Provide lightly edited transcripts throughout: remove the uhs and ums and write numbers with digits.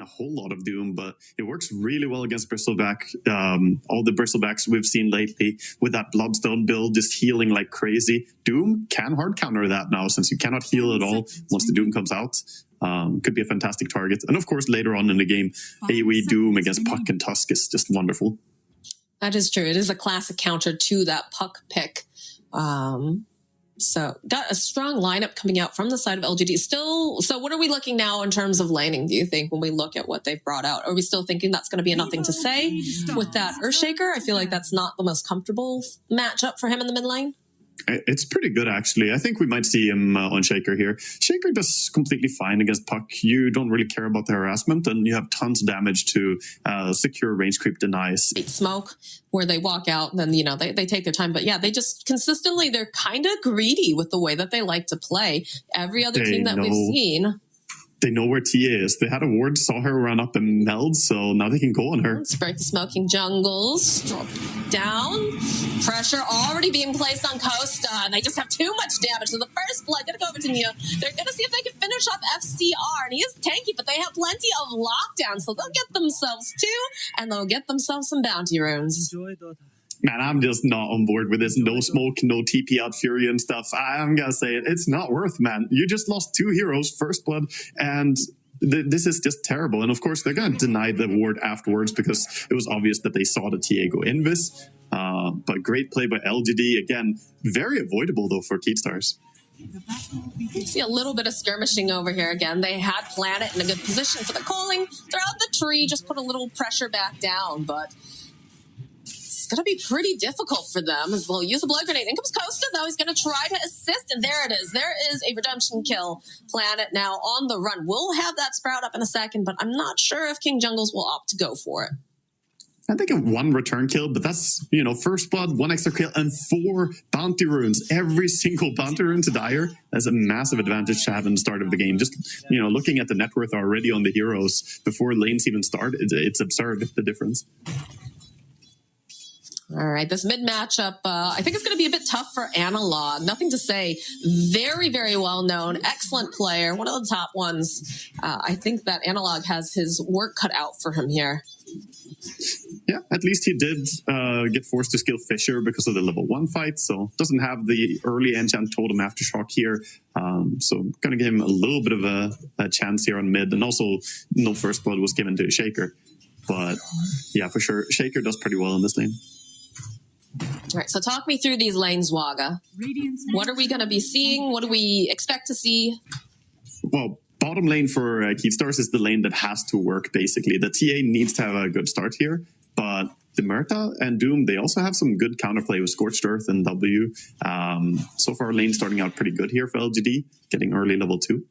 a whole lot of Doom, but it works really well against Bristleback. All the Bristlebacks we've seen lately with that Bloodstone build just healing like crazy. Doom can hard counter that now since you cannot heal at all once the Doom comes out. Could be a fantastic target. And of course, later on in the game, AoE Doom against Puck and Tusk is just wonderful. That is true. It is a classic counter to that Puck pick. So got a strong lineup coming out from the side of LGD. Still, so what are we looking now in terms of laning, do you think, when we look at what they've brought out? Are we still thinking that's going to be a nothing to say with that Earthshaker? I feel like that's not the most comfortable matchup for him in the mid lane. It's pretty good, actually. I think we might see him on Shaker here. Shaker does completely fine against Puck. You don't really care about the harassment, and you have tons of damage to secure range creep denies. Smoke, where they walk out, and then, you know, they take their time. But yeah, they just consistently, they're kind of greedy with the way that they like to play. Every other team that we've seen... They know where Tia is. They had a ward, saw her run up and meld, so now they can go on her. Let's break the smoking jungles. Down. Pressure already being placed on Costa. And they just have too much damage. So the first blood going to go over to Neo. They're going to see if they can finish off FCR. And he is tanky, but they have plenty of lockdown. So they'll get themselves two, and they'll get themselves some bounty runes. Man, I'm just not on board with this. No smoke, no TP out Fury and stuff. I'm going to say it. It's not worth, man. You just lost 2 heroes, first blood, and this is just terrible. And of course, they're going to deny the ward afterwards because it was obvious that they saw the TA go invis. But great play by LGD. Again, very avoidable, though, for Keatstars. You see a little bit of skirmishing over here again. They had Planet in a good position for the calling. Throughout the tree, just put a little pressure back down, but... it's going to be pretty difficult for them as they'll use a blood grenade. In comes Costa, though. He's going to try to assist, and there it is. There is a redemption kill. Planet now on the run. We'll have that sprout up in a second, but I'm not sure if King Jungles will opt to go for it. I think of 1 return kill, but that's, you know, first blood, 1 extra kill, and 4 bounty runes. Every single bounty rune to Dire. That's a massive advantage to have in the start of the game. Just, you know, looking at the net worth already on the heroes before lanes even start, it's absurd, the difference. All right, this mid matchup, I think it's going to be a bit tough for Analog. Nothing to say. Very, very well known. Excellent player. One of the top ones. I think that Analog has his work cut out for him here. Yeah, at least he did get forced to skill Fisher because of the level 1 fight, so doesn't have the early enchant totem aftershock here. So going to give him a little bit of a chance here on mid, and also no first blood was given to Shaker. But yeah, for sure, Shaker does pretty well in this lane. All right, so talk me through these lanes, Waga. What are we going to be seeing? What do we expect to see? Well, bottom lane for Keatstars is the lane that has to work, basically. The TA needs to have a good start here, but the Murta and Doom, they also have some good counterplay with Scorched Earth and W. So far, lane starting out pretty good here for LGD, getting early level 2.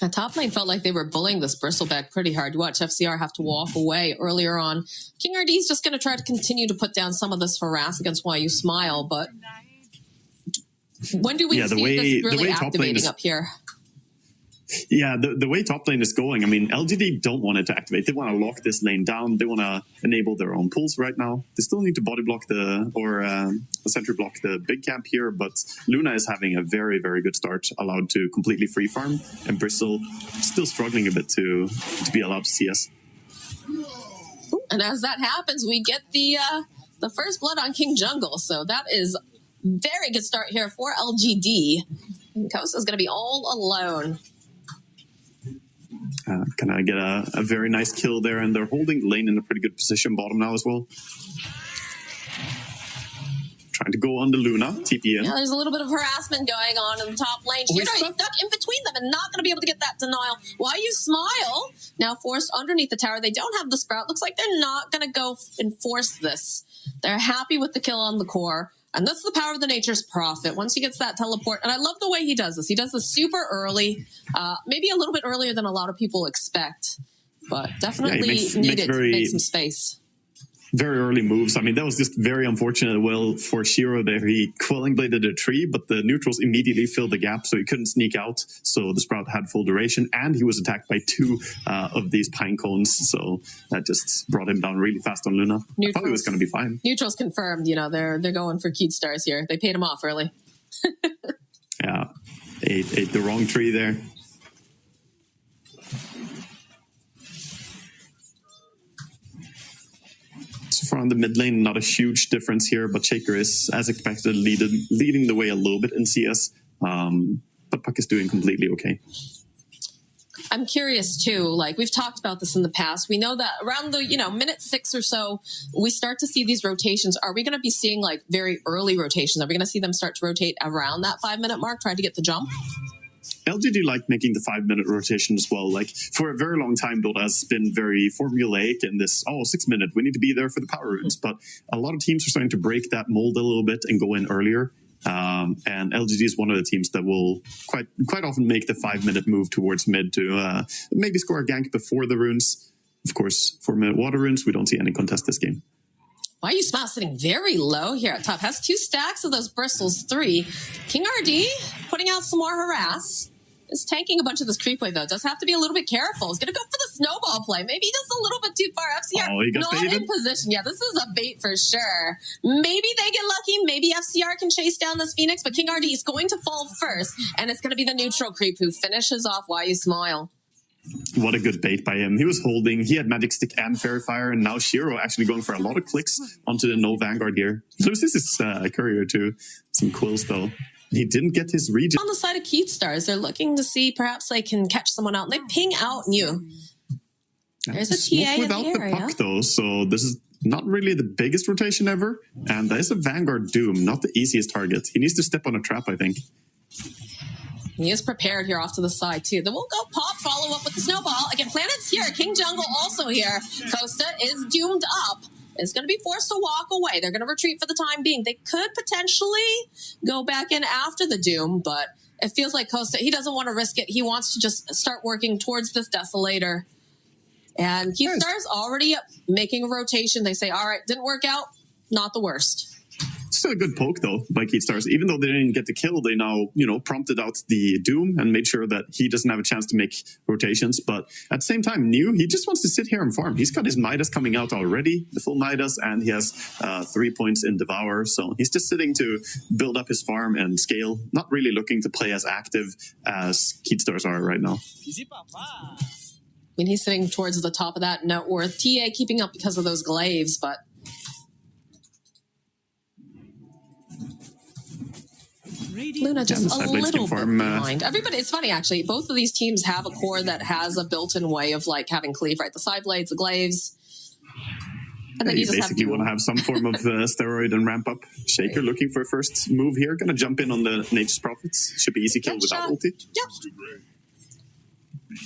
The top lane felt like they were bullying this Bristleback pretty hard. You watch FCR have to walk away earlier on. King RD is just going to try to continue to put down some of this harass against Why You Smile, but when do we see this really activating up here? Yeah, the way top lane is going, I mean, LGD don't want it to activate. They want to lock this lane down. They want to enable their own pulls right now. They still need to body block sentry block the big camp here, but Luna is having a very, very good start, allowed to completely free farm, and Bristle still struggling a bit to be allowed to CS. And as that happens, we get the first blood on King Jungle, so that is very good start here for LGD. Costa is going to be all alone. Can I get a very nice kill there, and they're holding lane in a pretty good position bottom now as well. Trying to go on the Luna, TP in. Yeah, there's a little bit of harassment going on in the top lane. He's stuck in between them and not going to be able to get that denial. Why You Smile now forced underneath the tower. They don't have the sprout. Looks like they're not going to go and force this. They're happy with the kill on the core. And that's the power of the Nature's Prophet. Once he gets that teleport, and I love the way he does this. He does this super early, maybe a little bit earlier than a lot of people expect, but definitely needed to make some space. Very early moves. I mean, that was just very unfortunate. Well, for Shiro there, he Quelling Bladed a tree, but the neutrals immediately filled the gap, so he couldn't sneak out. So the Sprout had full duration, and he was attacked by 2 of these pine cones. So that just brought him down really fast on Luna. I thought he was going to be fine. Neutrals confirmed. You know, they're going for Keatstars here. They paid him off early. Yeah, ate the wrong tree there. far on the mid lane, not a huge difference here, but Shaker is, as expected, leading the way a little bit in CS. But Puck is doing completely okay. I'm curious too, like we've talked about this in the past. We know that around the, minute 6 or so, we start to see these rotations. Are we going to be seeing like very early rotations? Are we going to see them start to rotate around that 5-minute mark, try to get the jump? LGD like making the 5-minute rotation as well. Like for a very long time, Dota has been very formulaic in this, 6-minute, we need to be there for the power runes. But a lot of teams are starting to break that mold a little bit and go in earlier. And LGD is one of the teams that will quite often make the 5-minute move towards mid to maybe score a gank before the runes. Of course, 4-minute water runes, we don't see any contest this game. Why are you Smile sitting very low here at top? Has 2 stacks of those bristles, 3. King RD putting out some more harass. Is tanking a bunch of this creep wave, though. Does have to be a little bit careful. He's going to go for the snowball play. Maybe just a little bit too far. FCR not baited in position. Yeah, this is a bait for sure. Maybe they get lucky. Maybe FCR can chase down this Phoenix, but King RD is going to fall first, and it's going to be the neutral creep who finishes off Why You Smile. What a good bait by him. He was holding, he had Magic Stick and Fairy Fire, and now Shiro actually going for a lot of clicks onto the no Vanguard here. This is Courier too. Some quills though. He didn't get his region. On the side of Keith Stars, they're looking to see perhaps they can catch someone out, and they ping out New. There's a TA without in the area. puck though, so this is not really the biggest rotation ever. And there's a Vanguard Doom, not the easiest target. He needs to step on a trap, I think. He is prepared here off to the side, too. Then we'll go pop, follow up with the snowball. Again, Planet's here. King Jungle also here. Costa is doomed up. Is going to be forced to walk away. They're going to retreat for the time being. They could potentially go back in after the Doom, but it feels like Costa, he doesn't want to risk it. He wants to just start working towards this Desolator. And Keithstar's already making a rotation. They say, all right, didn't work out. Not the worst. Still a good poke though by Keithstars. Even though they didn't get the kill, they now prompted out the Doom and made sure that he doesn't have a chance to make rotations. But at the same time, New, he just wants to sit here and farm. He's got his Midas coming out already, the full Midas, and he has 3 points in Devour. So he's just sitting to build up his farm and scale, not really looking to play as active as Keithstars are right now. I mean, he's sitting towards the top of that net worth. TA keeping up because of those glaives, but Luna just a little bit behind. Everybody, it's funny actually. Both of these teams have a core that has a built-in way of like having cleave, right? The side blades, the glaives. And then you just basically want to have some form of steroid and ramp up. Shaker looking for a first move here. Gonna jump in on the Nature's Prophets. Should be easy kill without ulti. Yep.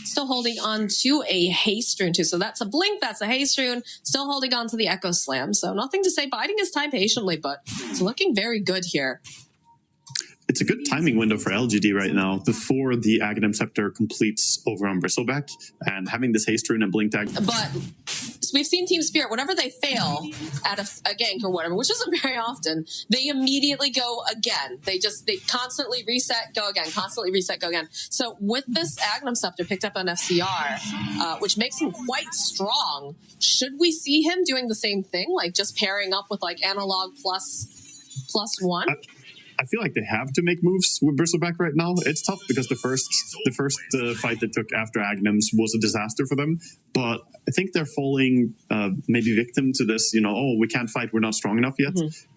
Still holding on to a haste rune too. So that's a blink, that's a haste rune. Still holding on to the Echo Slam. So nothing to say, biding his time patiently, but it's looking very good here. It's a good timing window for LGD right now before the Aghanim Scepter completes over on Bristleback, and having this haste rune and blink tag. But so we've seen Team Spirit, whenever they fail at a gank or whatever, which isn't very often, they immediately go again. They constantly reset, go again, constantly reset, go again. So with this Aghanim Scepter picked up on FCR, which makes him quite strong, should we see him doing the same thing, like just pairing up with like Analog +1? I feel like they have to make moves with Bristleback right now. It's tough because the first fight they took after Agnum's was a disaster for them. But I think they're falling maybe victim to this, we can't fight, we're not strong enough yet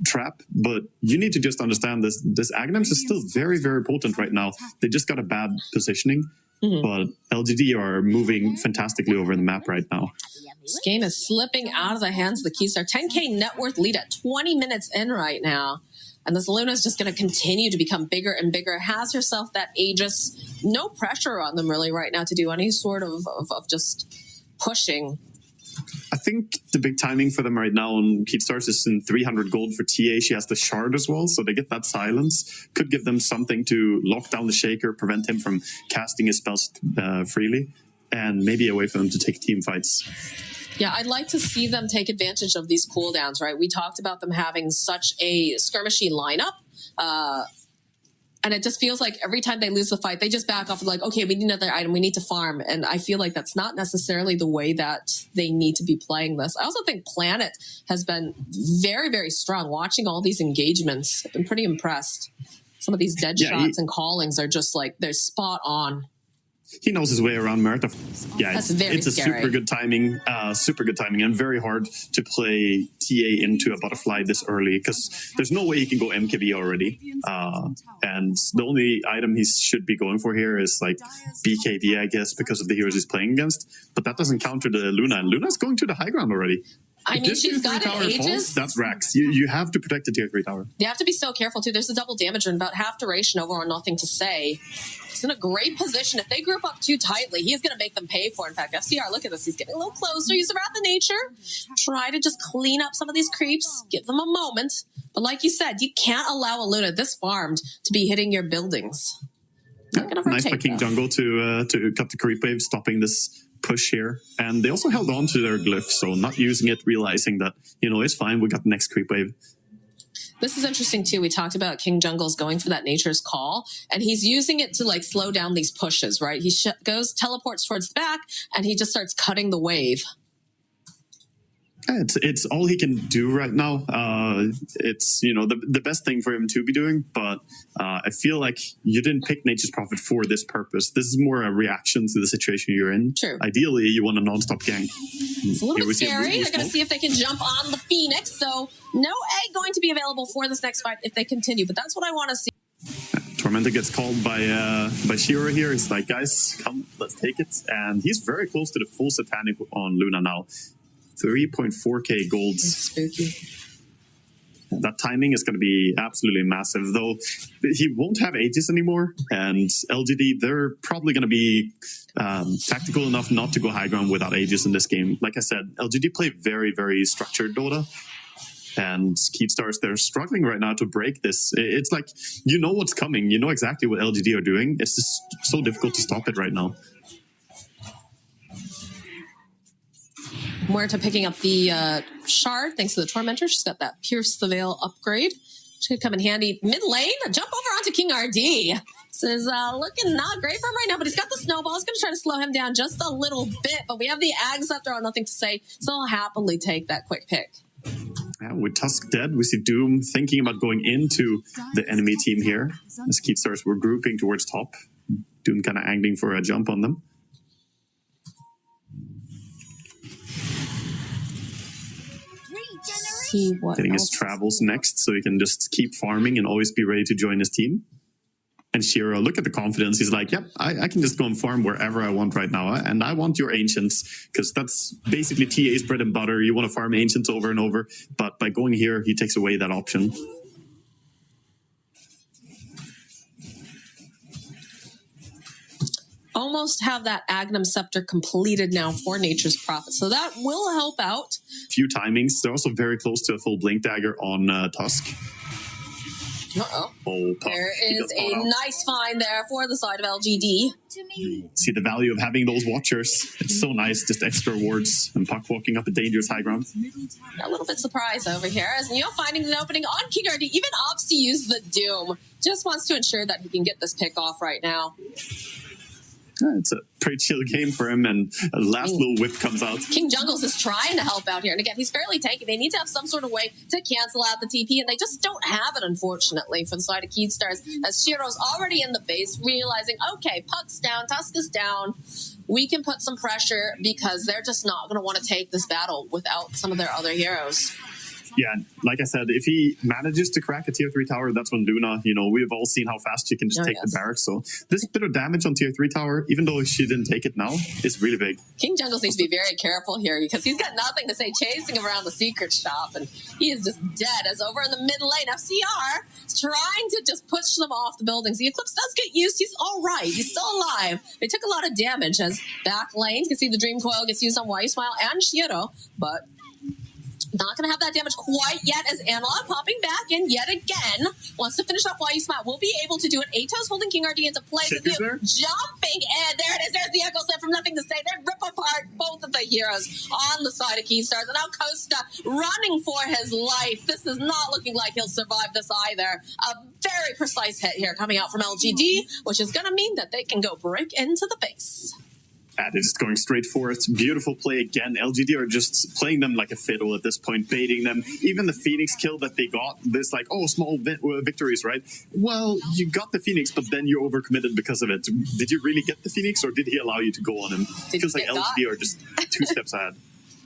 trap. But you need to just understand this Agnum's is still very, very potent right now. They just got a bad positioning. But LGD are moving fantastically over the map right now. This game is slipping out of the hands of the Keystar. 10K net worth lead at 20 minutes in right now. And this Luna is just going to continue to become bigger and bigger. Has herself that Aegis. No pressure on them really right now to do any sort of just pushing. I think the big timing for them right now on Keithstars is in 300 gold for TA. She has the shard as well, so they get that silence. Could give them something to lock down the Shaker, prevent him from casting his spells freely, and maybe a way for them to take team fights. Yeah, I'd like to see them take advantage of these cooldowns, right? We talked about them having such a skirmishy lineup. And it just feels like every time they lose the fight, they just back off and like, okay, we need another item, we need to farm. And I feel like that's not necessarily the way that they need to be playing this. I also think Planet has been very, very strong. Watching all these engagements, I've been pretty impressed. Some of these dead shots and callings are just like, they're spot on. He knows his way around Mert. Yeah, it's a super good timing, and very hard to play TA into a butterfly this early because there's no way he can go MKB already. And the only item he should be going for here is like BKB, I guess, because of the heroes he's playing against. But that doesn't counter the Luna, and Luna's going to the high ground already. I mean, she's got it Aegis. Falls, that's Rax. You have to protect the tier 3 tower. You have to be so careful, too. There's a double damage and about half duration over on Nothing to Say. He's in a great position. If they group up too tightly, he's going to make them pay for it. In fact, FCR, look at this. He's getting a little closer. Use the Wrath of Nature. Try to just clean up some of these creeps. Give them a moment. But like you said, you can't allow a Luna this farmed to be hitting your buildings. Nice by King Jungle to cut the creep wave, stopping this push here. And they also held on to their glyph, so not using it, realizing that, it's fine, we got the next creep wave. This is interesting too. We talked about King Jungle's going for that Nature's Call, and he's using it to like slow down these pushes, right? He teleports towards the back, and he just starts cutting the wave. It's all he can do right now. It's the best thing for him to be doing, but I feel like you didn't pick Nature's Prophet for this purpose. This is more a reaction to the situation you're in. True. Ideally, you want a non-stop gank. It's a little bit scary. They're going to see if they can jump on the Phoenix. So no egg going to be available for this next fight if they continue. But that's what I want to see. Tormentor gets called by Shiro here. It's like, guys, come, let's take it. And he's very close to the full Satanic on Luna now. 3.4k gold. That's spooky. That timing is going to be absolutely massive, though he won't have Aegis anymore, and LGD, they're probably going to be tactical enough not to go high ground without Aegis in this game. Like I said, LGD play very, very structured Dota, and Keystars, they're struggling right now to break this. It's like, you know what's coming, you know exactly what LGD are doing, it's just so difficult to stop it right now. Muerta picking up the shard thanks to the Tormentor. She's got that Pierce the Veil upgrade. She could come in handy mid lane. Jump over onto King RD. This is looking not great for him right now, but he's got the snowball. He's going to try to slow him down just a little bit, but we have the Ag Scepter on Nothing to Say, so I'll happily take that quick pick. Yeah, with Tusk dead, we see Doom thinking about going into the enemy team here. As Keystars were grouping towards top. Doom kind of angling for a jump on them. Getting his travels next, so he can just keep farming and always be ready to join his team. And Shiro, look at the confidence. He's like, yep, I can just go and farm wherever I want right now. And I want your Ancients, because that's basically TA's bread and butter. You want to farm Ancients over and over. But by going here, he takes away that option. Almost have that Agnum Scepter completed now for Nature's Prophet, so that will help out. Few timings. They're also very close to a full Blink Dagger on Tusk. Uh-oh. Oh, Puck. There is a nice find there for the side of LGD. See the value of having those Watchers. It's so nice, just extra wards and Puck walking up a dangerous high ground. A little bit surprised over here as Neo finding an opening on King RD, even opts to use the Doom. Just wants to ensure that he can get this pick off right now. It's a pretty chill game for him, and a last little whip comes out. King Jungles is trying to help out here, and again, he's fairly tanky. They need to have some sort of way to cancel out the TP, and they just don't have it, unfortunately, for the side of Keystars, as Shiro's already in the base, realizing, okay, Puck's down, Tusk is down, we can put some pressure, because they're just not going to want to take this battle without some of their other heroes. Yeah, like I said, if he manages to crack a tier 3 tower, that's when Luna, we've all seen how fast she can just take the barracks. So this bit of damage on tier 3 tower, even though she didn't take it now, is really big. King Jungles needs to be very careful here because he's got Nothing to Say chasing him around the secret shop, and he is just dead as over in the mid lane, FCR is trying to just push them off the buildings. The Eclipse does get used. He's all right. He's still alive. They took a lot of damage as back lane. You can see the Dream Coil gets used on Why You Smile and Shiro, but not going to have that damage quite yet as Analog popping back in yet again. Wants to finish off Why You Smile. Will be able to do it. Atos holding King RD into place. Jumping in. There it is. There's the Echo Slam from Nothing to Say. They rip apart both of the heroes on the side of Keystars. And now Costa running for his life. This is not looking like he'll survive this either. A very precise hit here coming out from LGD, which is going to mean that they can go break into the base. They're just going straight for it. Beautiful play again. LGD are just playing them like a fiddle at this point, baiting them. Even the Phoenix kill that they got, this like, oh, small victories, right? Well, you got the Phoenix, but then you overcommitted because of it. Did you really get the Phoenix, or did he allow you to go on him? It feels like LGD are just 2 steps ahead.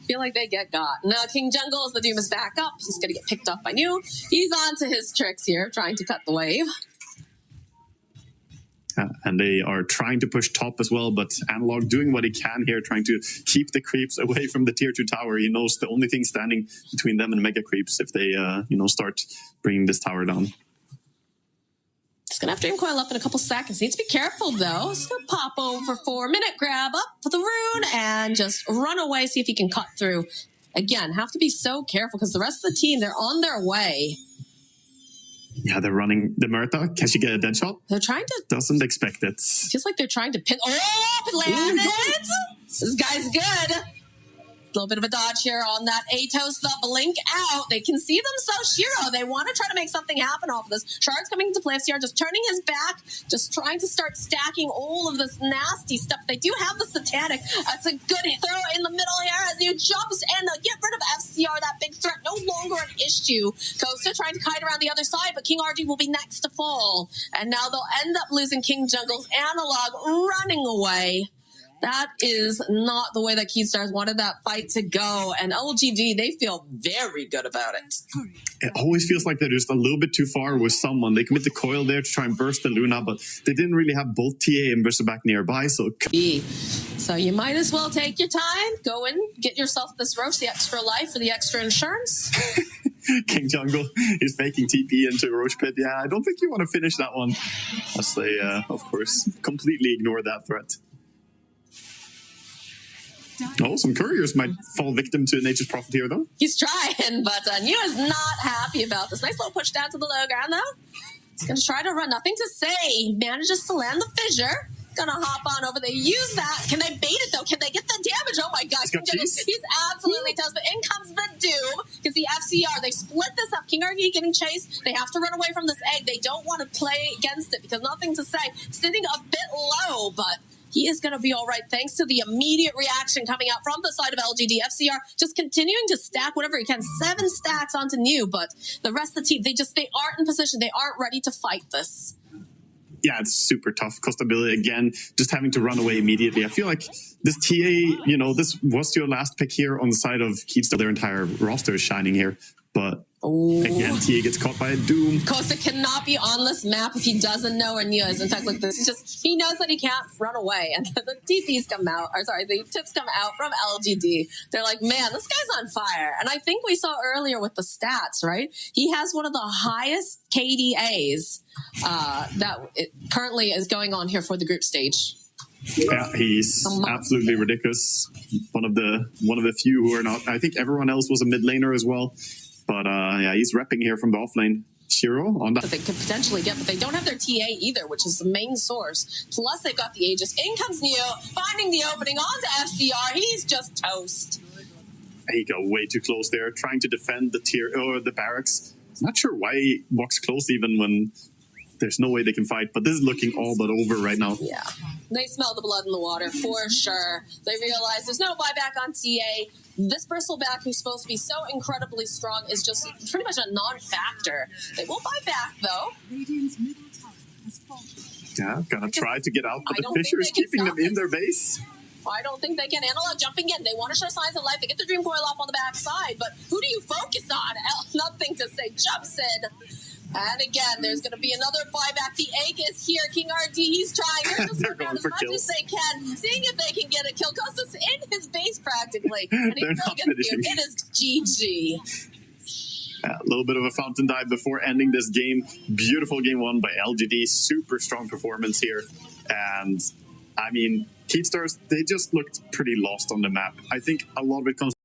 Feel like they get got. Now King Jungles, the Doom is back up. He's going to get picked off by New. He's on to his tricks here, trying to cut the wave. And they are trying to push top as well, but Analog doing what he can here, trying to keep the creeps away from the tier 2 tower. He knows the only thing standing between them and mega creeps if they, start bringing this tower down. He's going to have Dream Coil up in a couple seconds. Needs to be careful, though. He's going to pop over for a minute, grab up for the rune, and just run away, see if he can cut through. Again, have to be so careful because the rest of the team, they're on their way. Yeah, they're running the Murta. Can she get a dead shot? They're trying to... Doesn't expect it. Feels like they're trying to pin... Oh, it landed! This guy's good. A little bit of a dodge here on that Atos, the blink out. They can see themselves, Shiro. They want to try to make something happen off of this. Shard's coming into play. FCR just turning his back, just trying to start stacking all of this nasty stuff. They do have the Satanic. That's a good throw in the middle here as he jumps and get rid of FCR. That big threat no longer an issue. Costa trying to kite around the other side, but King RG will be next to fall. And now they'll end up losing King Jungle's Analog running away. That is not the way that Keystars wanted that fight to go. And LGD, they feel very good about it. It always feels like they're just a little bit too far with someone. They commit the coil there to try and burst the Luna, but they didn't really have both TA and Bristleback nearby. So you might as well take your time, go in, get yourself this roach, the extra life for the extra insurance. King Jungle is faking TP into Roach Pit. Yeah, I don't think you want to finish that one. As they, of course, completely ignore that threat. Oh, some couriers might fall victim to Nature's Prophet here, though. He's trying, but New is not happy about this. Nice little push down to the low ground, though. He's going to try to run. Nothing to say. Manages to land the fissure. Going to hop on over. They use that. Can they bait it, though? Can they get the damage? Oh, my gosh. He's absolutely toast. But in comes the Doom. Because the FCR, they split this up. King RG getting chased. They have to run away from this egg. They don't want to play against it because nothing to say. Sitting a bit low, but... he is going to be all right thanks to the immediate reaction coming out from the side of LGD. FCR just continuing to stack whatever he can. 7 stacks onto New, but the rest of the team, they aren't in position. They aren't ready to fight this. Yeah, it's super tough. Costability, again, just having to run away immediately. I feel like this TA, this was your last pick here on the side of Keystone. Their entire roster is shining here, but... again, TA gets caught by a Doom. Costa cannot be on this map if he doesn't know where Nia is. In fact, look, this is just, he knows that he can't run away. And the TPs come out, the tips come out from LGD. They're like, man, this guy's on fire. And I think we saw earlier with the stats, right? He has one of the highest KDAs that currently is going on here for the group stage. Yeah, he's absolutely ridiculous. One of the few who are not. I think everyone else was a mid laner as well. But yeah, he's repping here from the offlane. Shiro on that. That they could potentially get, but they don't have their TA either, which is the main source. Plus, they've got the Aegis. In comes Neo, finding the opening onto FCR. He's just toast. He got way too close there, trying to defend the tier or the barracks. Not sure why he walks close even when there's no way they can fight, but this is looking all but over right now. Yeah. They smell the blood in the water, for sure. They realize there's no buyback on TA. This Bristleback, who's supposed to be so incredibly strong, is just pretty much a non-factor. They will buy back, though. Yeah, gonna try to get out, but the Fissures keeping them in their base. I don't think they can. Analog jumping in. They want to show signs of life. They get the Dream Coil off on the backside, but who do you focus on? Nothing to say. Jumps in. And again, there's going to be another buyback. The egg is here. King RD, he's trying. They're just working as much as they can, seeing if they can get a kill. Costa's in his base practically. And he still gets you. It is GG. A little bit of a fountain dive before ending this game. Beautiful game won by LGD. Super strong performance here. And, I mean, Keystars, they just looked pretty lost on the map. I think a lot of it comes